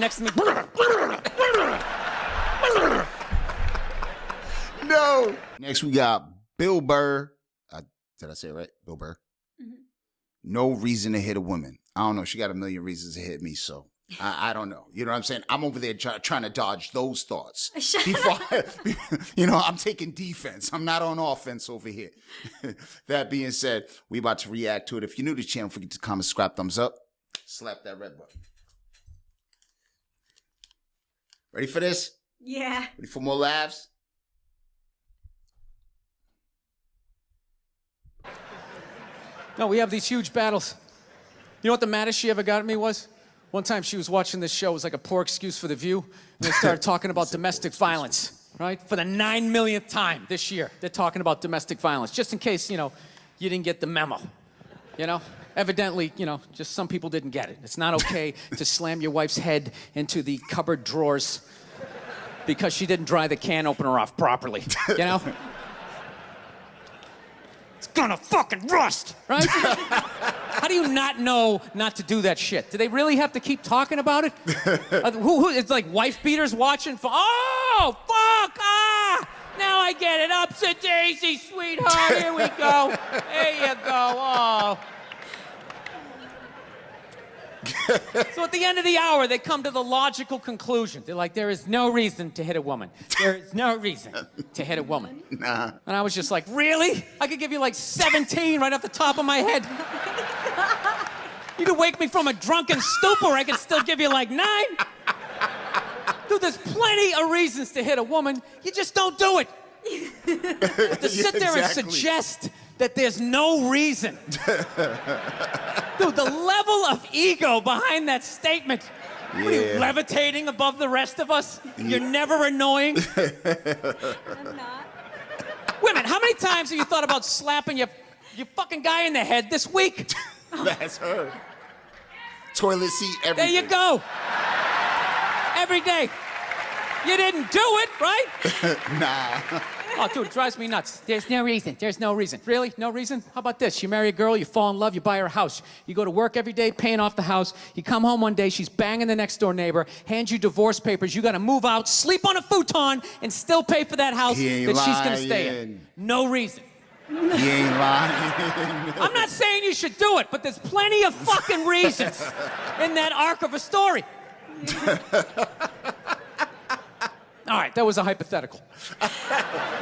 next to me. No. Next, we got Bill Burr. Did I say it right? Bill Burr. Mm-hmm. No reason to hit a woman. I don't know. She got a million reasons to hit me, so I don't know. You know what I'm saying? I'm over there trying to dodge those thoughts. I'm taking defense. I'm not on offense over here. That being said, we about to react to it. If you're new to the channel, forget to comment, subscribe, thumbs up. Slap that red button. Ready for this? Yeah. Ready for more laughs? No, we have these huge battles. You know what the maddest she ever got at me was? One time she was watching this show. It was like a poor excuse for The View. And they started talking about domestic violence, right? For the 9 millionth time this year, they're talking about domestic violence. Just in case, you didn't get the memo, Evidently, just some people didn't get it. It's not okay to slam your wife's head into the cupboard drawers because she didn't dry the can opener off properly, It's gonna fucking rust, right? How do you not know not to do that shit? Do they really have to keep talking about it? It's like wife beaters watching. Oh, fuck! Now I get it. Upset daisy, sweetheart. Here we go. There you go. Oh. So at the end of the hour, they come to the logical conclusion. They're like, there is no reason to hit a woman. There is no reason to hit a woman. Nah. And I was just like, really? I could give you like 17 right off the top of my head. You could wake me from a drunken stupor, I could still give you like 9. Dude, there's plenty of reasons to hit a woman. You just don't do it. To sit there and suggest that there's no reason. Dude, the level of ego behind that statement. Yeah. What are you, levitating above the rest of us? Yeah. You're never annoying? I'm not. Wait a minute, how many times have you thought about slapping your fucking guy in the head this week? That's her. Toilet seat, everything. There you go. Every day. You didn't do it, right? Nah. Oh, dude, it drives me nuts. There's no reason. There's no reason. Really? No reason? How about this? You marry a girl, you fall in love, you buy her a house. You go to work every day, paying off the house. You come home one day, she's banging the next door neighbor, hands you divorce papers. You got to move out, sleep on a futon, and still pay for that house that she's going to stay in. No reason. He ain't lying. I'm not saying you should do it, but there's plenty of fucking reasons in that arc of a story. All right, that was a hypothetical.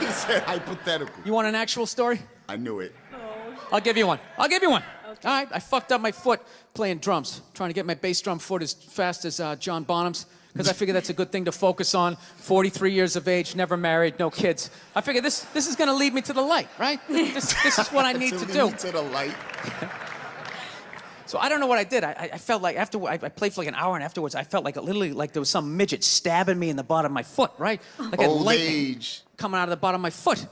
He said hypothetical. You want an actual story? I knew it. Oh. I'll give you one. Okay. All right, I fucked up my foot playing drums, trying to get my bass drum foot as fast as John Bonham's, because I figure that's a good thing to focus on. 43 years of age, never married, no kids. I figure this is going to lead me to the light, right? This is what I need to do. Lead me to the light. So I don't know what I did. I felt like after I played for like an hour, and afterwards I felt like literally like there was some midget stabbing me in the bottom of my foot, right? Like Old lightning age. coming out of the bottom of my foot.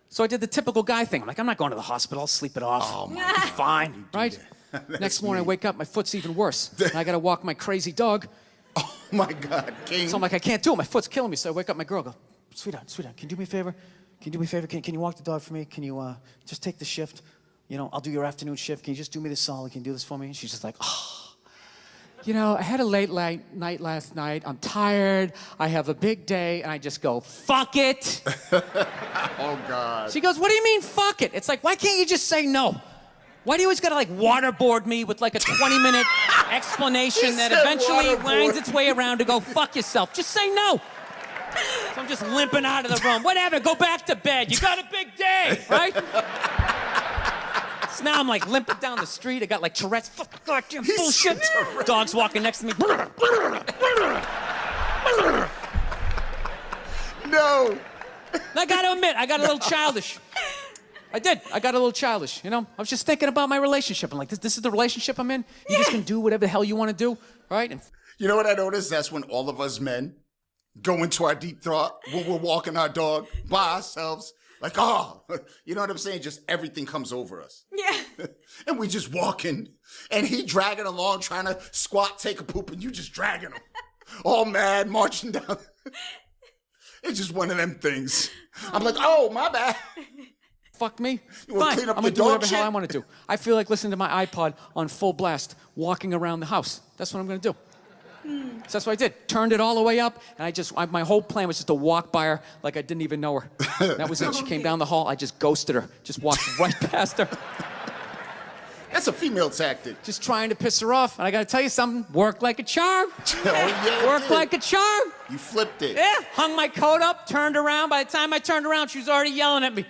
So I did the typical guy thing. I'm like, I'm not going to the hospital. I'll sleep it off. Oh, my I'll be fine, right? Next morning I wake up, my foot's even worse. And I got to walk my crazy dog. Oh my God, King. So I'm like, I can't do it. My foot's killing me. So I wake up my girl, go, sweetheart, can you do me a favor? Can you do me a favor? Can you walk the dog for me? Can you just take the shift? I'll do your afternoon shift. Can you just do me this solid? Can you do this for me? And she's just like, oh. I had a late night last night. I'm tired. I have a big day. And I just go, fuck it. Oh, God. She goes, what do you mean, fuck it? It's like, why can't you just say no? Why do you always gotta waterboard me with like a 20-minute explanation that eventually winds its way around to go, fuck yourself? Just say no. So I'm just limping out of the room. Whatever, go back to bed. You got a big day, right? So now I'm like limping down the street. I got like Tourette's. Fucking goddamn bullshit. Dog's walking next to me. No. I gotta admit, I got a little childish. I did. I got a little childish, I was just thinking about my relationship. I'm like, this is the relationship I'm in? You just can do whatever the hell you want to do, right? And you know what I noticed? That's when all of us men go into our deep thought when we're walking our dog by ourselves. Like, you know what I'm saying? Just everything comes over us. Yeah. And we just walking, and he dragging along, trying to squat, take a poop, and you just dragging him. All mad, marching down. It's just one of them things. I'm like, oh, my bad. Fuck me. You want to Fine. clean up I'm the gonna do dog whatever shit? hell I want to do. I feel like listening to my iPod on full blast, walking around the house. That's what I'm gonna do. So that's what I did. Turned it all the way up, and my whole plan was just to walk by her like I didn't even know her. That was it. She came down the hall. I just ghosted her. Just walked right past her. That's a female tactic. Just trying to piss her off. And I got to tell you something. Worked like a charm. Oh, yeah, Worked like a charm. You flipped it. Yeah. Hung my coat up, turned around. By the time I turned around, she was already yelling at me.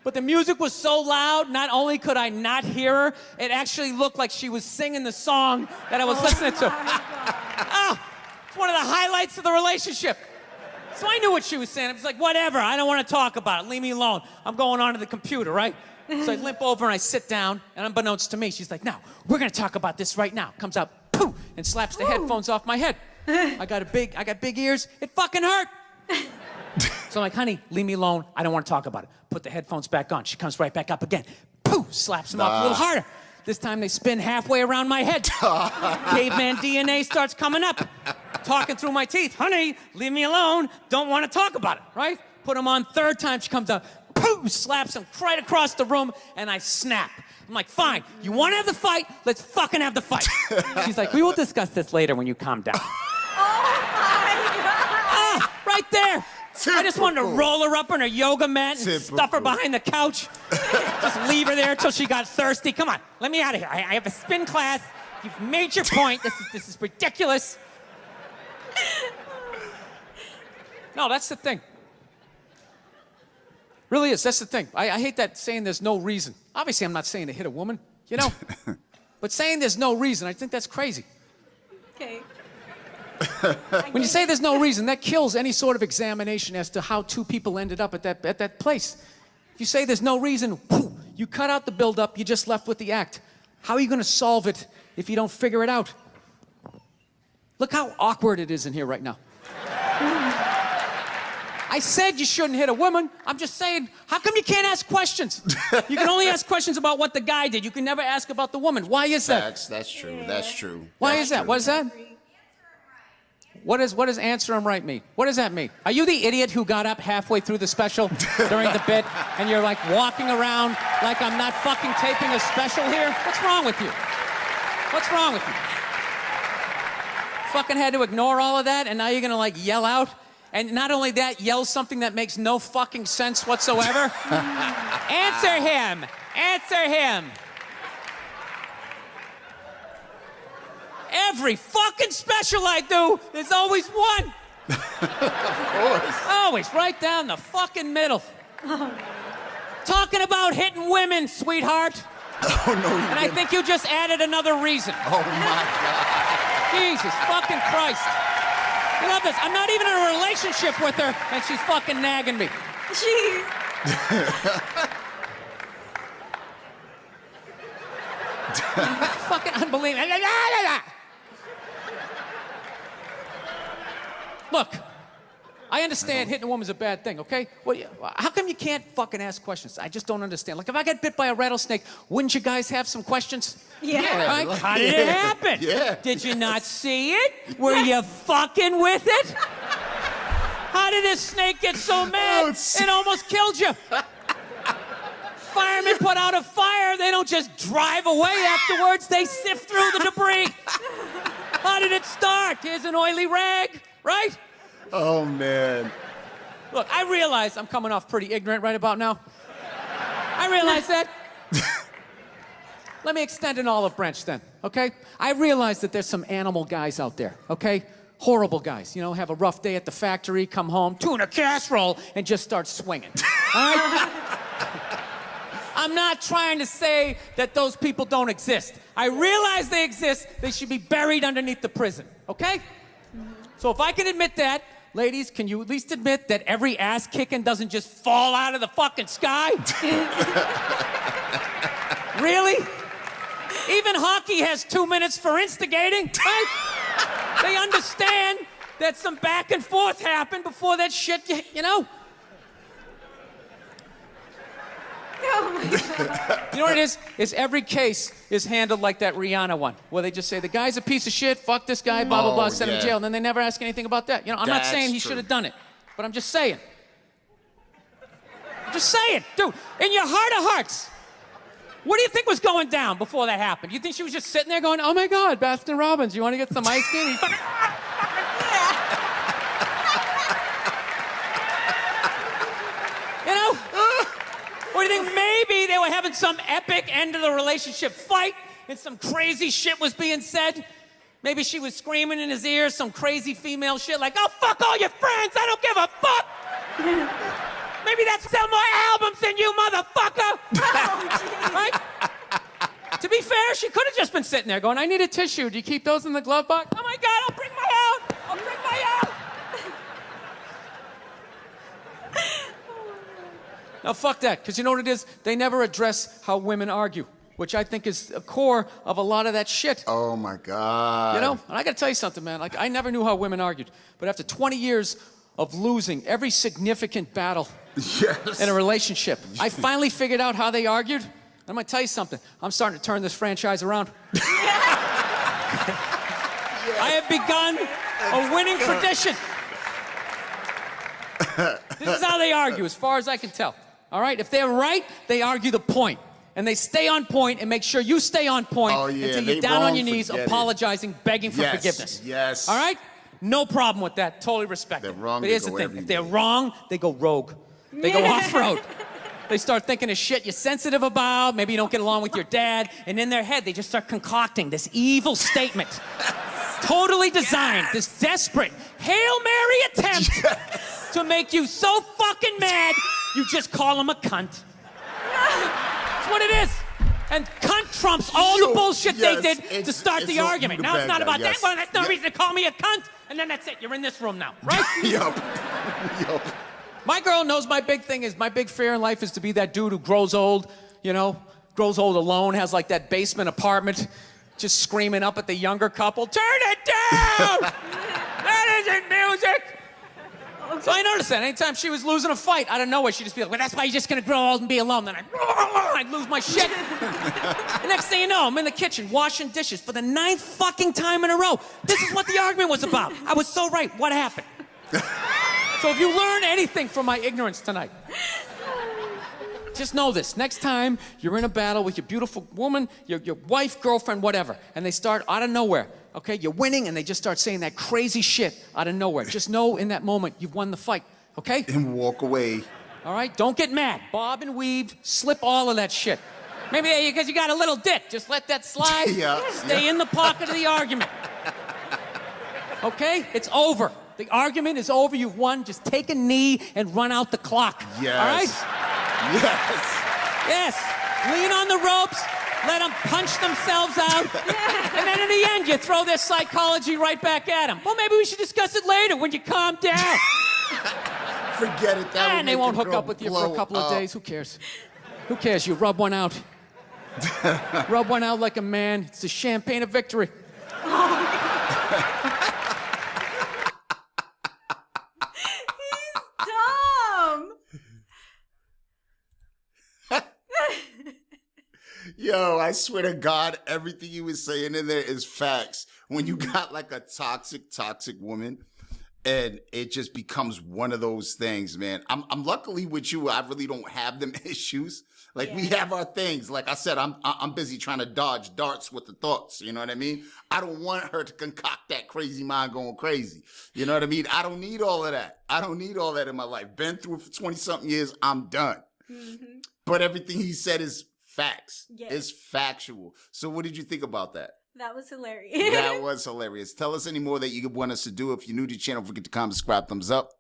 But the music was so loud, not only could I not hear her, it actually looked like she was singing the song that I was listening to. Oh, it's one of the highlights of the relationship. So I knew what she was saying. I was like, whatever, I don't want to talk about it. Leave me alone. I'm going on to the computer, right? So I limp over and I sit down, and unbeknownst to me, she's like, no, we're going to talk about this right now. Comes out, poof, and slaps the headphones off my head. I got big ears. It fucking hurt. So I'm like, honey, leave me alone. I don't want to talk about it. Put the headphones back on. She comes right back up again. Poof, slaps them off a little harder. This time they spin halfway around my head. Caveman DNA starts coming up. Talking through my teeth. Honey, leave me alone. Don't want to talk about it, right? Put them on third time. She comes out. Poof, slaps him right across the room, and I snap. I'm like, fine. You want to have the fight? Let's fucking have the fight. She's like, we will discuss this later when you calm down. Right there. Typical. I just wanted to roll her up on her yoga mat and stuff her behind the couch. Just leave her there until she got thirsty. Come on, let me out of here. I have a spin class. You've made your point. This is ridiculous. No, that's the thing. Really is. That's the thing. I hate that saying there's no reason. Obviously, I'm not saying to hit a woman, you know? But saying there's no reason, I think that's crazy. Okay. When you say there's no reason, that kills any sort of examination as to how two people ended up at that place. If you say there's no reason, whoo, you cut out the build-up, you're just left with the act. How are you going to solve it if you don't figure it out? Look how awkward it is in here right now. I said you shouldn't hit a woman. I'm just saying, how come you can't ask questions? You can only ask questions about what the guy did. You can never ask about the woman. Why is that? That's true. Yeah. That's true. Why is that? What is that? What does answer him right mean? What does that mean? Are you the idiot who got up halfway through the special during the bit and you're like walking around like I'm not fucking taping a special here? What's wrong with you? What's wrong with you? Fucking had to ignore all of that and now you're gonna like yell out? And not only that, yell something that makes no fucking sense whatsoever? Answer him! Answer him! Every fucking special I do, there's always one. Of course. Always, right down the fucking middle. Talking about hitting women, sweetheart. Oh, no, you And I think you just added another reason. Oh, my God. Jesus fucking Christ. I love this. I'm not even in a relationship with her, and she's fucking nagging me. Jeez. Fucking unbelievable. Look, I understand hitting a woman's a bad thing, okay? Well, how come you can't fucking ask questions? I just don't understand. Like, if I get bit by a rattlesnake, wouldn't you guys have some questions? Yeah. Right? How did it happen? Yeah. Did you not see it? Were you fucking with it? How did this snake get so mad it almost killed you? Firemen put out a fire. They don't just drive away afterwards. They sift through the debris. How did it start? Here's an oily rag, right? Oh, man. Look, I realize I'm coming off pretty ignorant right about now. I realize that. Let me extend an olive branch then, okay? I realize that there's some animal guys out there, okay? Horrible guys, you know, have a rough day at the factory, come home, tuna casserole, and just start swinging, all right? I'm not trying to say that those people don't exist. I realize they exist. They should be buried underneath the prison, okay? So if I can admit that, ladies, can you at least admit that every ass kicking doesn't just fall out of the fucking sky? Really? Even hockey has 2 minutes for instigating, right? They understand that some back and forth happened before that shit, you know? Oh my God. You know what it is? Is every case is handled like that Rihanna one, where they just say, the guy's a piece of shit, fuck this guy, blah, blah, blah, send him to jail, and then they never ask anything about that. You know, I'm not saying he should have done it, but I'm just saying. I'm just saying, dude, in your heart of hearts, What do you think was going down before that happened? You think she was just sitting there going, oh my God, Baskin Robbins, you want to get some ice cream? You know? Or do you think maybe they were having some epic end of the relationship fight and some crazy shit was being said? Maybe she was screaming in his ear some crazy female shit like, oh, fuck all your friends, I don't give a fuck! Maybe that's sell more albums than you, motherfucker! Right? To be fair, she could have just been sitting there going, I need a tissue. Do you keep those in the glove box? Oh my God, I'll bring my out! I'll bring my out! Now, fuck that, because you know what it is? They never address how women argue, which I think is a core of a lot of that shit. Oh, my God. You know, and I got to tell you something, man. Like, I never knew how women argued, but after 20 years of losing every significant battle in a relationship, I finally figured out how they argued. I'm going to tell you something. I'm starting to turn this franchise around. I have begun a winning tradition. This is how they argue, as far as I can tell. All right? If they're right, they argue the point. And they stay on point and make sure you stay on point until you're down on your knees, apologizing, begging for forgiveness. Yes. All right? No problem with that. Totally respect it. They're wrong, but they here's the go thing. every If they're way. wrong, they go rogue. They go off-road. They start thinking of shit you're sensitive about. Maybe you don't get along with your dad. And in their head, they just start concocting this evil statement. Totally designed, this desperate Hail Mary attempt to make you so fucking mad, you just call them a cunt. That's what it is. And cunt trumps all the bullshit they did to start the argument. Now it's not about that. Well, that's no reason to call me a cunt. And then that's it. You're in this room now, right? Yup. My girl knows my big thing is, my big fear in life is to be that dude who grows old, you know, grows old alone, has like that basement apartment, just screaming up at the younger couple, turn it down! That isn't music! So I noticed that anytime she was losing a fight, out of nowhere, she'd just be like, well, that's why you're just gonna grow old and be alone. Then I'd lose my shit. The next thing you know, I'm in the kitchen washing dishes for the 9th fucking time in a row. This is what the argument was about. I was so right. What happened? So if you learn anything from my ignorance tonight, just know this. Next time you're in a battle with your beautiful woman, your wife, girlfriend, whatever, and they start out of nowhere, okay? You're winning, and they just start saying that crazy shit out of nowhere. Just know in that moment you've won the fight, okay? And walk away. All right? Don't get mad. Bob and weave, slip all of that shit. Maybe because you got a little dick. Just let that slide. Stay in the pocket of the argument. Okay? It's over. The argument is over. You've won. Just take a knee and run out the clock. Yes. All right? Yes. Yes. Lean on the ropes. Let them punch themselves out. And then in the end, you throw their psychology right back at them. Well, maybe we should discuss it later when you calm down. Forget it. That And they won't hook up with you for a couple of days. Who cares? Who cares? You rub one out. Rub one out like a man. It's the champagne of victory. Dumb. Yo, I swear to God, everything you was saying in there is facts. When you got like a toxic woman, and it just becomes one of those things, man. I'm luckily with you. I really don't have them issues. Like we have our things. Like I said, I'm busy trying to dodge darts with the thoughts. You know what I mean? I don't want her to concoct that crazy mind going crazy. You know what I mean? I don't need all of that. I don't need all that in my life. Been through it for 20-something years. I'm done. Mm-hmm. But everything he said is facts. Yes. It's factual. So what did you think about that? That was hilarious. That was hilarious. Tell us any more that you want us to do. If you're new to the channel, don't forget to comment, subscribe, thumbs up.